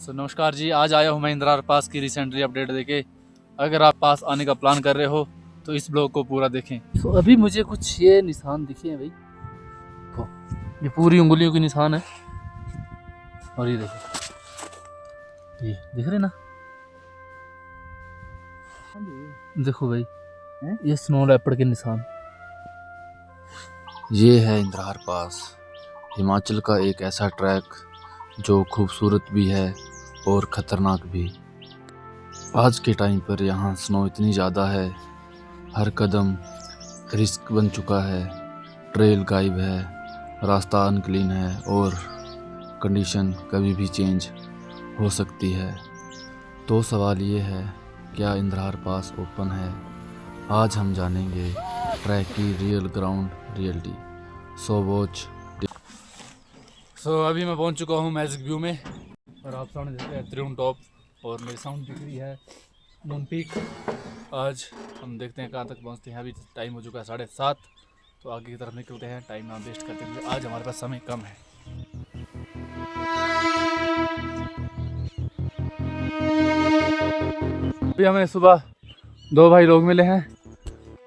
नमस्कार जी, आज आया हूँ मैं इंद्रार पास की रिसेंटली अपडेट देके। अगर आप पास आने का प्लान कर रहे हो तो इस ब्लॉग को पूरा देखें। तो अभी मुझे कुछ ये निशान दिखे हैं भाई, देखो ये पूरी उंगलियों के निशान है। और ये देखो, ये दिख रहे ना, देखो भाई ये स्नो लेपर्ड के निशान। ये है इंद्रार पास, हिमाचल का एक ऐसा ट्रैक जो खूबसूरत भी है और ख़तरनाक भी। आज के टाइम पर यहाँ स्नो इतनी ज़्यादा है, हर कदम रिस्क बन चुका है। ट्रेल गायब है, रास्ता अनक्लीन है और कंडीशन कभी भी चेंज हो सकती है। तो सवाल ये है, क्या इंद्रार पास ओपन है? आज हम जानेंगे ट्रैक की real ground reality. So watch. अभी मैं पहुंच चुका हूं मैजिक व्यू में और आप सामने देखते हैं त्रिउन टॉप और मेरे साउंड दिख रही है मून पीक। आज हम देखते हैं कहाँ तक पहुंचते हैं। अभी टाइम हो चुका है 7:30, तो आगे की तरफ निकलते हैं टाइम ना वेस्ट करते हुए। आज हमारे पास समय कम है। अभी हमें सुबह 2 भाई लोग मिले हैं।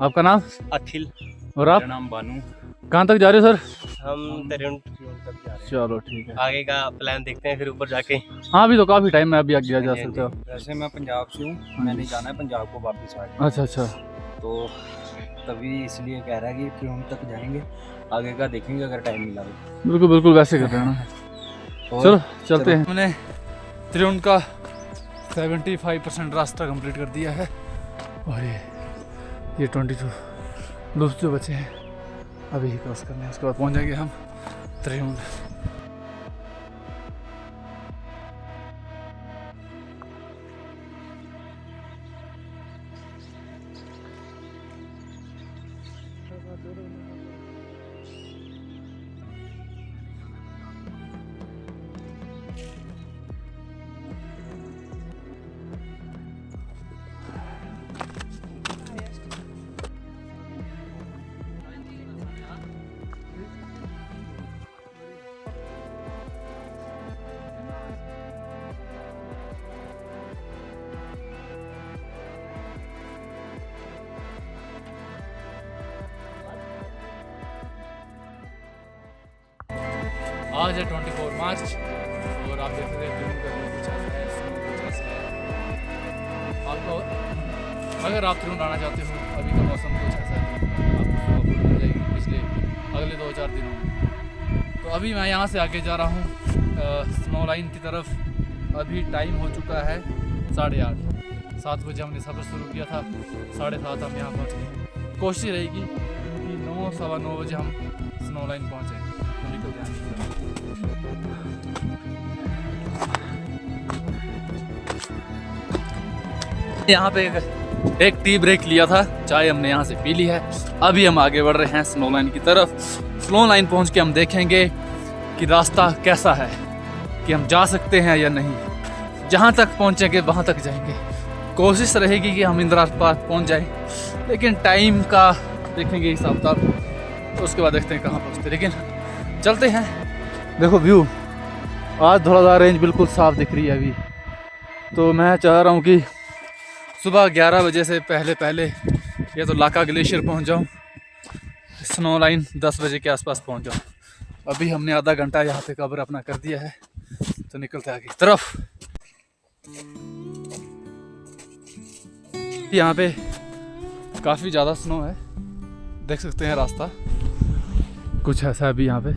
आपका नाम? अखिल। और आप? मेरा नाम बानू। कहाँ तक जा रहे हो सर? हम त्रिउन तक जा रहे हैं। चलो ठीक है, आगे का प्लान देखते हैं फिर ऊपर जाके। हाँ अभी तो काफ़ी टाइम है, अभी आगे जा सकते हो। वैसे मैं पंजाब से हूँ, मैंने जाना है पंजाब को वापस आगे। अच्छा अच्छा, तो तभी इसलिए कह रहा है कि त्रिउन तक जाएंगे, आगे का देखेंगे अगर टाइम मिला तो। बिल्कुल बिल्कुल वैसे कर रहे हैं ना। और चलो चलते हैं। हमने त्रिउन का 75% रास्ता कंप्लीट कर दिया है और ये 22 लूप्स जो बचे हैं अभी ही क्रॉस करने हैं, उसके बाद पहुंच जाएंगे हम त्रिउन। आज है 24 मार्च और आप देख रहे हैं त्रिउन का व्यू कुछ ऐसा है, स्नो कुछ ऐसा है। आपको अगर आप त्रिउन आना चाहते हो, अभी का मौसम कुछ ऐसा है, आपको सुबह फुल मिल जाएगी पिछले अगले 2-4 दिनों में। तो अभी मैं यहाँ से आगे जा रहा हूँ स्नो लाइन की तरफ। अभी टाइम हो चुका है 8:30। 7 बजे हमने सफ़र शुरू किया था, 7:30 हम यहाँ पहुँच गए। कोशिश रहेगी कि 9, सवा 9 बजे हम स्नो लाइन पहुँचें। तो निकलते हैं। यहाँ पे एक टी ब्रेक लिया था, चाय हमने यहाँ से पी ली है। अभी हम आगे बढ़ रहे हैं स्नो लाइन की तरफ। स्नो लाइन पहुँच के हम देखेंगे कि रास्ता कैसा है, कि हम जा सकते हैं या नहीं। जहाँ तक पहुँचेंगे वहाँ तक जाएंगे। कोशिश रहेगी कि हम इंद्रार पास पहुँच जाएं, लेकिन टाइम का देखेंगे हिसाब किताब, तो उसके बाद देखते हैं कहाँ पहुँचते। लेकिन चलते हैं। देखो व्यू, आज धौलाधार रेंज बिल्कुल साफ दिख रही है अभी। तो मैं चाह रहा हूँ कि सुबह 11 बजे से पहले ये तो लाका ग्लेशियर पहुँच जाऊँ, स्नो लाइन 10 बजे के आसपास पहुँच जाऊँ। अभी हमने आधा घंटा यहाँ पे कवर अपना कर दिया है, तो निकलते आगे तरफ। यहाँ पे काफ़ी ज़्यादा स्नो है, देख सकते हैं रास्ता कुछ ऐसा है अभी यहाँ पे।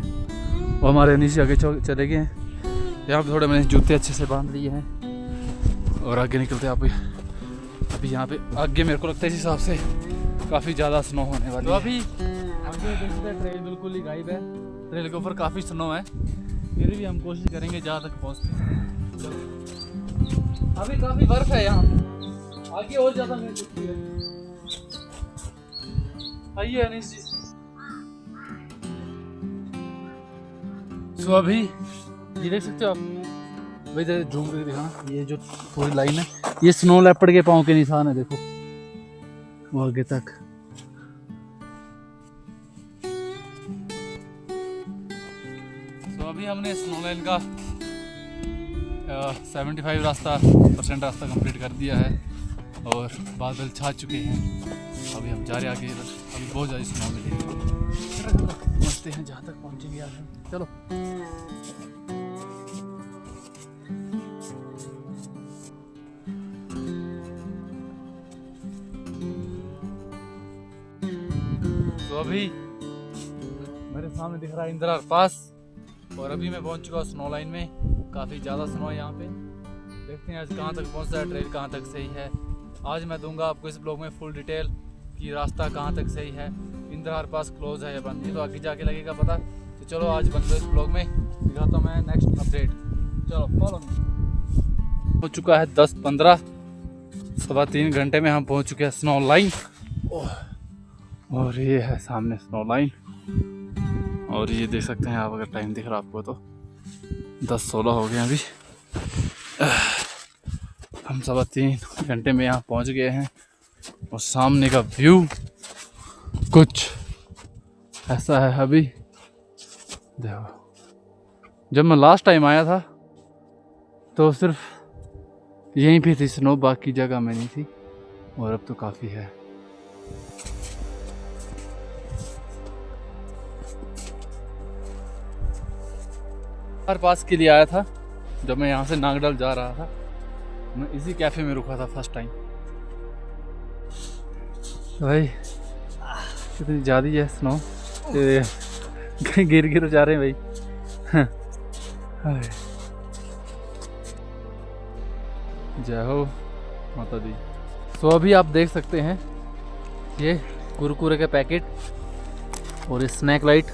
और हमारे नीचे आगे चले गए हैं। यहाँ पे थोड़े मैंने जूते अच्छे से बांध लिए हैं और आगे निकलते हैं। अभी यहाँ पे आगे मेरे को लगता है इस हिसाब से काफ़ी ज़्यादा स्नो होने वाली है। तो अभी आगे देखते हैं ट्रेल बिल्कुल ही गायब है, ट्रेल के ऊपर काफ़ी स्नो है, फिर भी हम कोशिश करेंगे जहाँ तक पहुँचते हैं। अभी काफ़ी बर्फ है यहाँ, आगे और ज़्यादा मिल सकती है। आइए अनीश जी। तो अभी ये देख सकते हो आप भाई, जरा झूम करके दिखाना। ये जो थोड़ी लाइन है, ये स्नो लेपर्ड के पाँव के निशान है, देखो वो आगे तक। तो अभी हमने स्नो लाइन का 75% रास्ता कंप्लीट कर दिया है और बादल छा चुके हैं। अभी हम जा रहे हैं आगे इधर, अभी बहुत ज़्यादा स्नो मिलेगी। समझते हैं जहाँ तक पहुँचेंगे आज हम। चलो तो अभी मेरे सामने दिख रहा है इंदिरा पास और अभी मैं पहुंच चुका स्नो लाइन में। काफ़ी ज़्यादा स्नो है यहाँ पे। देखते हैं आज कहाँ तक पहुँचता है, ट्रेल कहाँ तक सही है। आज मैं दूंगा आपको इस ब्लॉग में फुल डिटेल कि रास्ता कहाँ तक सही है, इंदिरा पास क्लोज है या बंद, ये तो आगे जाके लगेगा पता। तो चलो आज बन लो इस ब्लॉग में, दिखाता हूँ मैं नेक्स्ट अपडेट। चलो फॉलो मी। हो चुका है 10-15, 3.25 घंटे में हम पहुँच चुके हैं स्नो लाइन। और ये है सामने स्नो लाइन और ये देख सकते हैं आप, अगर टाइम दिख रहा है आपको तो 10-16 हो गए अभी। हम 3.25 घंटे में यहाँ पहुँच गए हैं और सामने का व्यू कुछ ऐसा है। अभी देखो, जब मैं लास्ट टाइम आया था तो सिर्फ यहीं पे थी स्नो, बाकी जगह में नहीं थी और अब तो काफ़ी है। पास के लिए आया था जब मैं यहाँ से नागडल जा रहा था। मैं इसी कैफ़े में रुका था फर्स्ट टाइम। भाई कितनी ज़्यादा है स्नो, गिर गिर जा रहे हैं भाई। जय हो माता दी। तो अभी आप देख सकते हैं ये कुरकुरे के पैकेट और ये स्नैक लाइट।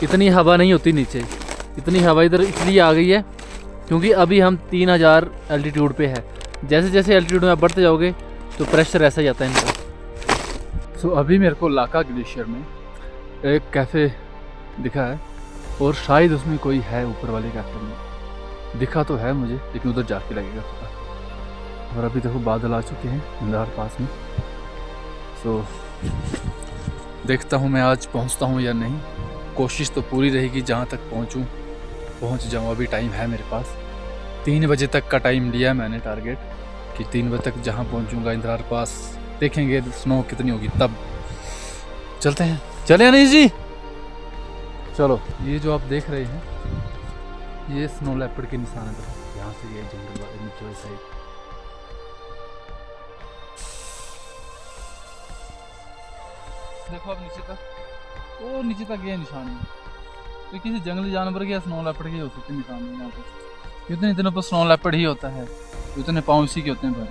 इतनी हवा नहीं होती नीचे, इतनी हवा इधर इसलिए आ गई है क्योंकि अभी हम 3000 एल्टीट्यूड पे है। जैसे जैसे एल्टीट्यूड में आप बढ़ते जाओगे तो प्रेशर ऐसा ही जाता है इनका। सो अभी मेरे को लाका ग्लेशियर में एक कैफ़े दिखा है और शायद उसमें कोई है, ऊपर वाले कैफ़े में दिखा तो है मुझे, लेकिन उधर जाके लगेगा पता। और अभी देखो बादल आ चुके हैं इंदिरा पास में। सो देखता हूँ मैं आज पहुँचता हूँ या नहीं। कोशिश तो पूरी रहेगी जहाँ तक पहुँच जाऊँ। अभी टाइम है मेरे पास, 3 बजे तक का टाइम लिया है मैंने टारगेट कि 3 बजे तक जहाँ पहुँचूँगा इंदिरा पास। देखेंगे स्नो कितनी होगी तब चलते हैं। चले अनीश जी चलो। ये जो आप देख रहे हैं ये स्नो लेपर्ड के निशान है। यहाँ से ये जंगल वाले नीचे वाली साइड देखो अब नीचे तक, वो नीचे तक ये निशान है। तो किसी जंगली जानवर के या स्नो लेपर्ड के हो सकते निशान है यहाँ पे। इतने दिनों पर स्नो लेपर्ड ही होता है, इतने पाँव इसी के होते हैं भाई।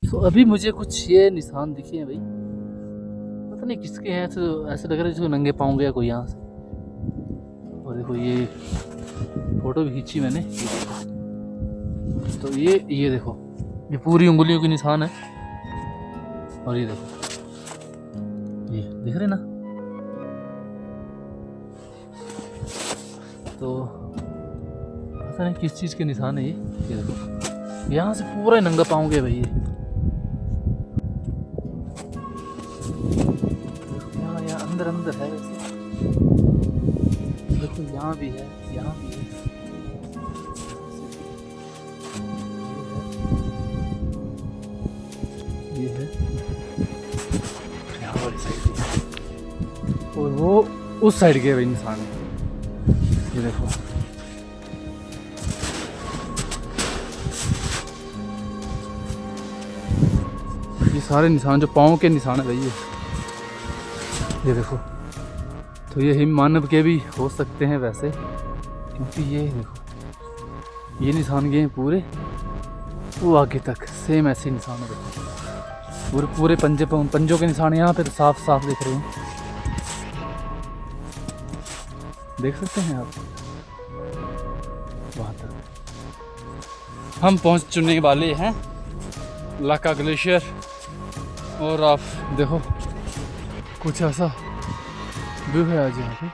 तो अभी मुझे कुछ ये निशान दिखे हैं भाई, पता नहीं किसके हैं। ऐसे लग रहा है जिसको नंगे पाँव गया कोई यहाँ से। और देखो ये फोटो भी खींची मैंने, तो ये देखो ये पूरी उंगलियों के निशान है। और ये देखो ये दिख रहे ना, तो पता नहीं किस चीज़ के निशान है ये देखो यहाँ से पूरा ही नंगा पाऊंगे भाई। ये यहाँ अंदर अंदर है वैसे, देखो यहाँ भी है, यहाँ भी है। ये है यहाँ वाली साइड और वो उस साइड के भाई निशान है। ये देखो ये सारे निशान जो पाँव के निशान है भाई ये देखो। तो ये हिम मानव के भी हो सकते हैं वैसे, क्योंकि ये देखो ये निशान गए हैं पूरे वो आगे तक, सेम ऐसे निशान है देखो। पूरे पंजों के निशान यहाँ पे तो साफ साफ दिख रहे हैं, देख सकते हैं आप। वहाँ तक हम पहुँच चुने वाले हैं लाका ग्लेशियर। और आप देखो कुछ ऐसा व्यू है आज यहाँ पे।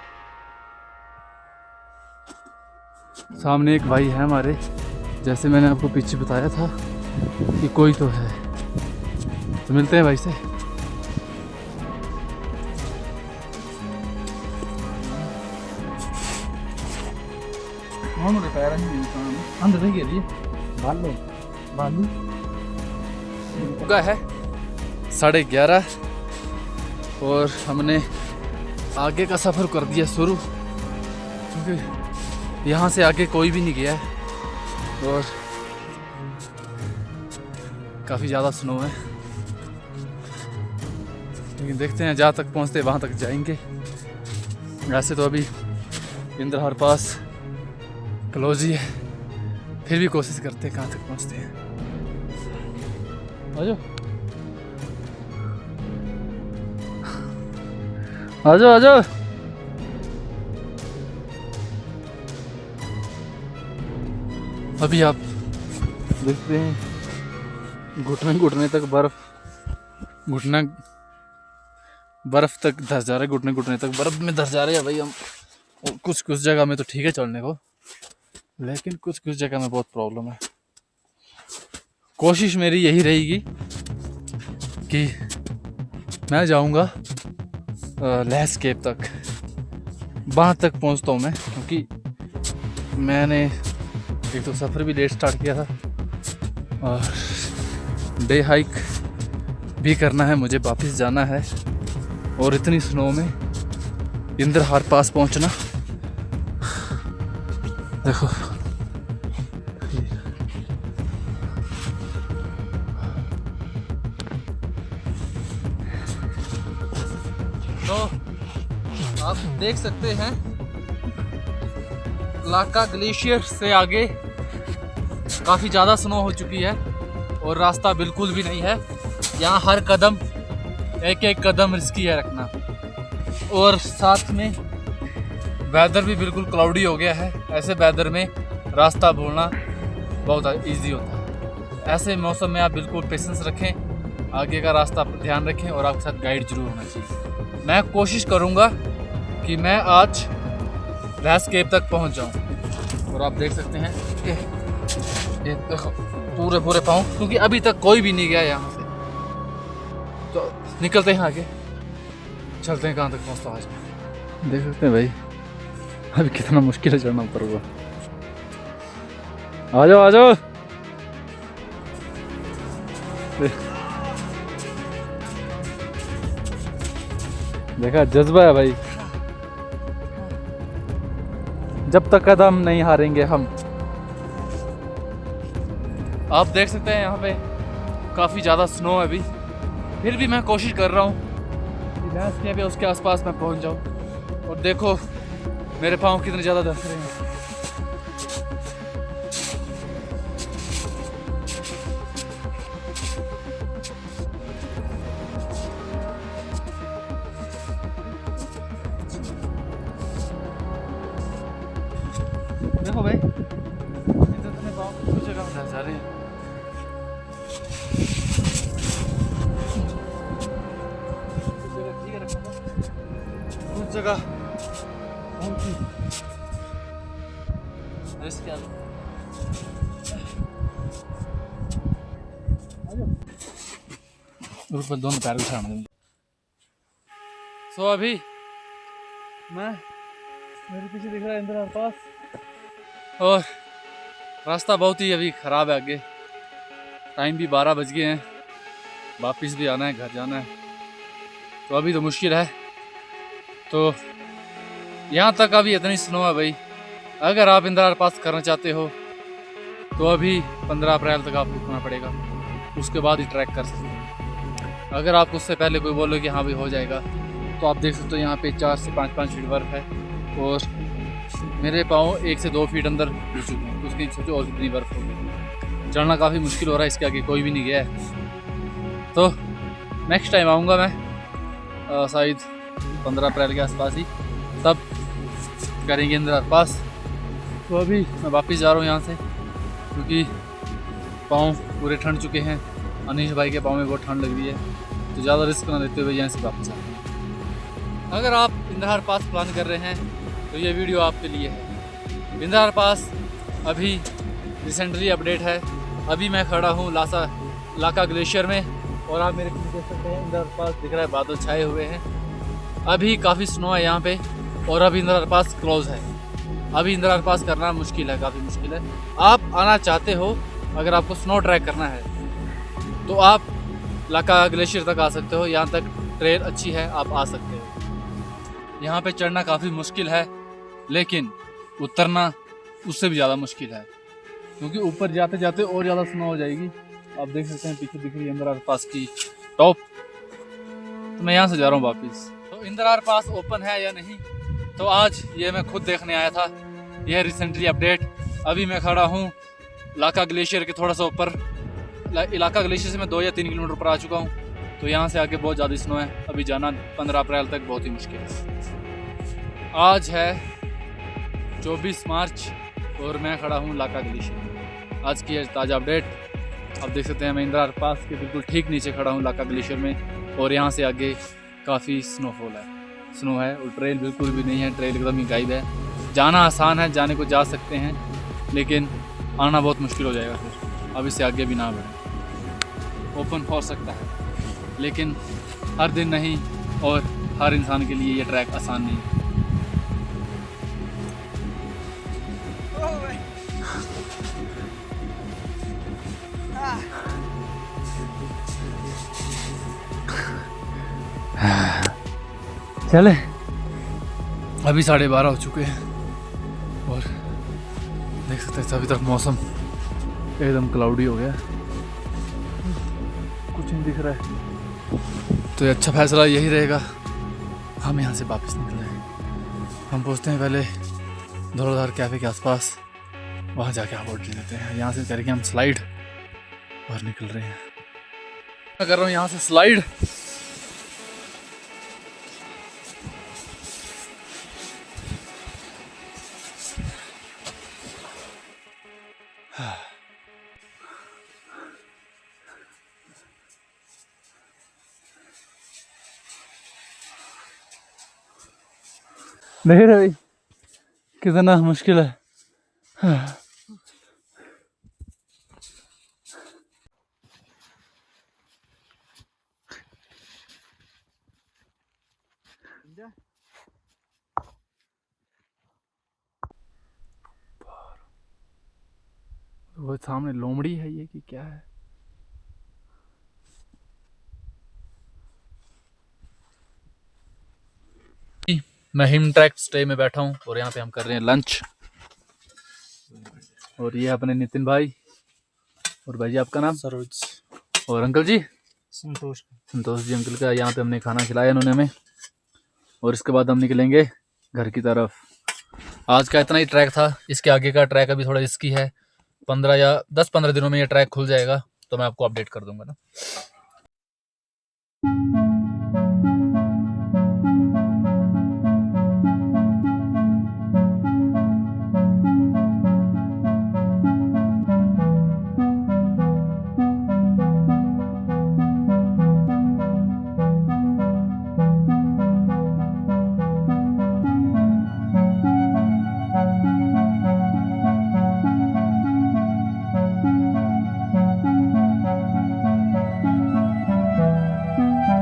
सामने एक भाई है हमारे, जैसे मैंने आपको पीछे बताया था कि कोई तो है, तो मिलते हैं भाई से। उन्होंने पैर अंदर नहीं गिरी बालू है 11:30 और हमने आगे का सफ़र कर दिया शुरू, क्योंकि यहाँ से आगे कोई भी नहीं गया है और काफ़ी ज़्यादा स्नो है। लेकिन देखते हैं जहाँ तक पहुँचते वहाँ तक जाएंगे। वैसे तो अभी इंद्रहर पास क्लोज ही है, फिर भी कोशिश करते हैं कहाँ तक पहुँचते हैं। आजो आजो अभी आप देखते हैं घुटने तक बर्फ तक धस जा रहा है, घुटने तक बर्फ में धस जा रहे हैं भाई हम। कुछ जगह में तो ठीक है चलने को, लेकिन कुछ जगह में बहुत प्रॉब्लम है। कोशिश मेरी यही रहेगी कि मैं जाऊंगा लैंडस्केप तक, वहाँ तक पहुँचता हूँ मैं, क्योंकि मैंने एक तो सफ़र भी लेट स्टार्ट किया था और डे हाइक भी करना है मुझे, वापस जाना है। और इतनी स्नो में इंद्रहार पास पहुँचना, देखो तो आप देख सकते हैं लाका ग्लेशियर से आगे काफ़ी ज़्यादा स्नो हो चुकी है और रास्ता बिल्कुल भी नहीं है। यहाँ हर कदम एक कदम रिस्की है रखना, और साथ में वेदर भी बिल्कुल क्लाउडी हो गया है। ऐसे वेदर में रास्ता भूलना बहुत इजी होता है। ऐसे मौसम में आप बिल्कुल पेशेंस रखें, आगे का रास्ता पर ध्यान रखें और आपके साथ गाइड जरूर होना चाहिए। मैं कोशिश करूँगा कि मैं आज लैंडस्केप तक पहुँच जाऊँ। और आप देख सकते हैं कि ये पूरे पाँव, क्योंकि अभी तक कोई भी नहीं गया यहाँ से। तो निकलते हैं आगे, चलते हैं कहाँ तक पहुँचता आज। देख सकते हैं भाई अभी कितना मुश्किल है चढ़ना ऊपर हुआ। आ जाओ देखा जज्बा है भाई, जब तक कदम नहीं हारेंगे हम। आप देख सकते हैं यहाँ पे काफ़ी ज़्यादा स्नो है अभी, फिर भी मैं कोशिश कर रहा हूँ कि लैंडस्केप है उसके आसपास मैं पहुँच जाऊँ। और देखो मेरे पाँव कितने ज़्यादा धस रहे हैं। देखो भाई इतने पाँव कुछ जगह धस जा रहे हैं। कुछ जगह ऊपर दोनों पैर उठाना देंगे। सो अभी मैं मेरे पीछे दिख रहा है इंद्रहार पास, और रास्ता बहुत ही अभी ख़राब है आगे। टाइम भी 12 बज गए हैं, वापस भी आना है, घर जाना है, तो अभी तो मुश्किल है। तो यहाँ तक अभी इतनी स्नो है भाई। अगर आप इंद्रहार पास करना चाहते हो तो अभी 15 अप्रैल तक आपको रुकना पड़ेगा, उसके बाद ही ट्रैक कर सकते हैं। अगर आप उससे पहले कोई बोलो कि हाँ भी हो जाएगा, तो आप देख सकते हो यहाँ पे 4 से 5 फीट बर्फ़ है और मेरे पाँव 1 से 2 फीट अंदर घुस चुके हैं। उसकी सोचो और कितनी बर्फ़ होगी, चढ़ना काफ़ी मुश्किल हो रहा है, इसके आगे कोई भी नहीं गया है। तो नेक्स्ट टाइम आऊँगा मैं शायद 15 अप्रैल के आसपास ही, तब करेंगे इंद्रहार पास। तो अभी मैं वापस जा रहा हूँ यहाँ से, क्योंकि पाँव पूरे ठंड चुके हैं। अनीश भाई के पाँव में बहुत ठंड लग रही है, तो ज़्यादा रिस्क ना लेते हुए यहाँ से वापस आ रहे हैं। अगर आप इंद्रहार पास प्लान कर रहे हैं तो ये वीडियो आपके लिए है। इंद्रहार पास अभी रिसेंटली अपडेट है। अभी मैं खड़ा हूँ लाका ग्लेशियर में, और आप मेरे पीछे देख सकते हैं इंद्रहार पास दिख रहा है, बादल छाए हुए हैं। अभी काफ़ी स्नो है यहाँ पे, और अभी इंद्रहार पास क्लोज है। अभी इंदिरा पास करना मुश्किल है, काफ़ी मुश्किल है। आप आना चाहते हो, अगर आपको स्नो ट्रैक करना है तो आप लाका ग्लेशियर तक आ सकते हो। यहाँ तक ट्रेल अच्छी है, आप आ सकते हो। यहाँ पे चढ़ना काफ़ी मुश्किल है, लेकिन उतरना उससे भी ज़्यादा मुश्किल है, क्योंकि ऊपर जाते जाते और ज़्यादा स्नो हो जाएगी। आप देख सकते हैं पीछे दिख रही है इंदिरा पास की टॉप। तो मैं यहाँ से जा रहा हूँ वापस। तो इंदिरा पास ओपन है या नहीं, तो आज ये मैं खुद देखने आया था। यह रिसेंटली अपडेट। अभी मैं खड़ा हूँ लाका ग्लेशियर के थोड़ा सा ऊपर। लाका ग्लेशियर से मैं 2 या 3 किलोमीटर ऊपर आ चुका हूँ। तो यहाँ से आगे बहुत ज़्यादा स्नो है। अभी जाना 15 अप्रैल तक बहुत ही मुश्किल है। आज है 24 मार्च और मैं खड़ा हूँ लाका ग्लेशियर। आज की ताज़ा अपडेट आप देख सकते हैं। मैं इंदिरा पास के बिल्कुल ठीक नीचे खड़ा हूँ लाका ग्लेशियर में, और यहाँ से आगे काफ़ी स्नो है और ट्रेल बिल्कुल भी नहीं है। ट्रेल एकदम ही गायब है। जाना आसान है, जाने को जा सकते हैं, लेकिन आना बहुत मुश्किल हो जाएगा। फिर अब इससे आगे भी ना बढ़े। ओपन हो सकता है, लेकिन हर दिन नहीं, और हर इंसान के लिए ये ट्रैक आसान नहीं है। चले, अभी 12:30 हो चुके हैं और देख सकते हैं अभी तक मौसम एकदम क्लाउडी हो गया, कुछ नहीं दिख रहा है। तो ये अच्छा फैसला यही रहेगा, हम यहाँ से वापस निकल जाएंगे। हम पहुँचते हैं पहले धौलाधार कैफ़े के आसपास, वहाँ जाके आप ऑर्डर लेते हैं। यहाँ से करके हम स्लाइड और निकल रहे हैं। मैं कर रहा हूँ यहाँ से स्लाइड। नहीं रही, कितना मुश्किल है। वो सामने लोमड़ी है ये कि क्या है? मैं हिम ट्रैक स्टे में बैठा हूँ और यहाँ पे हम कर रहे हैं लंच। और ये अपने नितिन भाई, और भाई जी आपका नाम? सरोज। और अंकल जी? संतोष जी अंकल का। यहाँ पे हमने खाना खिलाया इन्होंने हमें, और इसके बाद हम निकलेंगे घर की तरफ। आज का इतना ही ट्रैक था। इसके आगे का ट्रैक अभी थोड़ा रिस्की है। 15 या 10-15 दिनों में ये ट्रैक खुल जाएगा, तो मैं आपको अपडेट कर दूंगा ना।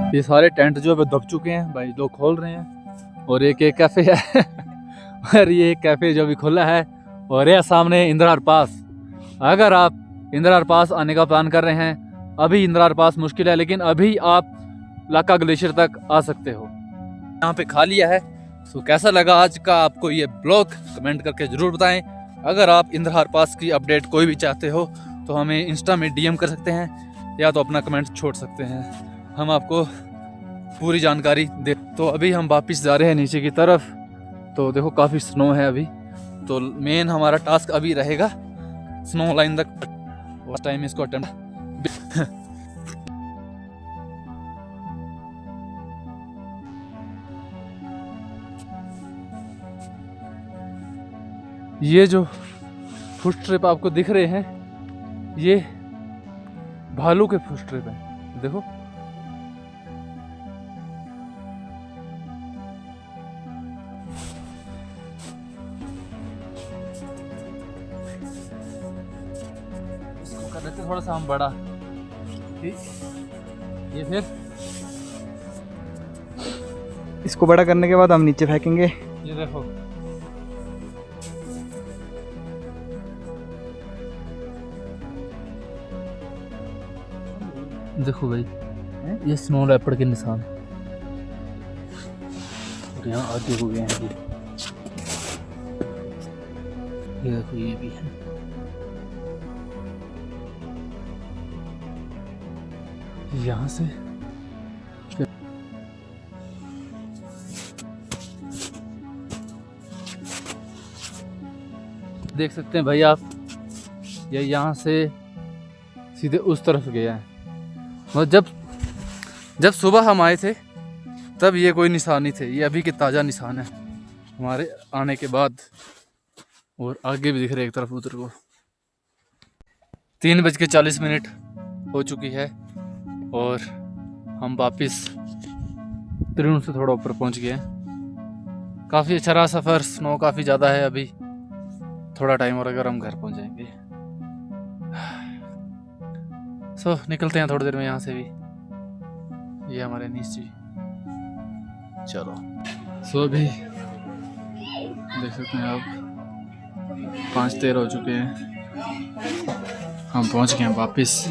ये सारे टेंट जो है दब चुके हैं, भाई लोग खोल रहे हैं। और एक कैफ़े है और ये एक कैफ़े जो भी खुला है, और ये सामने इंदिरा पास। अगर आप इंदिरा पास आने का प्लान कर रहे हैं, अभी इंदिरा पास मुश्किल है, लेकिन अभी आप लाका ग्लेशियर तक आ सकते हो। यहाँ पे खा लिया है। तो कैसा लगा आज का आपको ये ब्लॉग, कमेंट करके ज़रूर बताएं। अगर आप इंदिरा पास की अपडेट कोई भी चाहते हो तो हमें इंस्टा में DM कर सकते हैं, या तो अपना कमेंट छोड़ सकते हैं, हम आपको पूरी जानकारी दे। तो अभी हम वापस जा रहे हैं नीचे की तरफ। तो देखो काफ़ी स्नो है अभी। तो मेन हमारा टास्क अभी रहेगा स्नो लाइन तक उस टाइम इसको अटेम्प्ट। ये जो फुट स्ट्रिप आपको दिख रहे हैं, ये भालू के फुट स्ट्रिप हैं, देखो। इसको कर देते थोड़ा सा हम बड़ा, ठीक। ये फिर इसको बड़ा करने के बाद हम नीचे फेंकेंगे। ये देखो देखो भाई, ये स्नो लेपर्ड के निशान, और यहाँ आगे हो गए हैं ये देखो, ये भी है। यहाँ से देख सकते हैं भाई आप, ये यहाँ से सीधे उस तरफ गया है। मतलब जब सुबह हम आए थे तब ये कोई निशान नहीं थे, ये अभी के ताज़ा निशान है हमारे आने के बाद। और आगे भी दिख रहे एक तरफ उधर को। 3:40 हो चुकी है और हम वापस त्रिउंड से थोड़ा ऊपर पहुंच गए हैं। काफ़ी अच्छा रहा सफ़र, स्नो काफ़ी ज़्यादा है अभी, थोड़ा टाइम और अगर हम घर पहुंच जाएंगे। सो निकलते हैं थोड़ी देर में यहाँ से भी, ये हमारे नीचे। चलो सो अभी देख सकते हैं आप 5:13 हो चुके हैं, हम पहुंच गए हैं वापस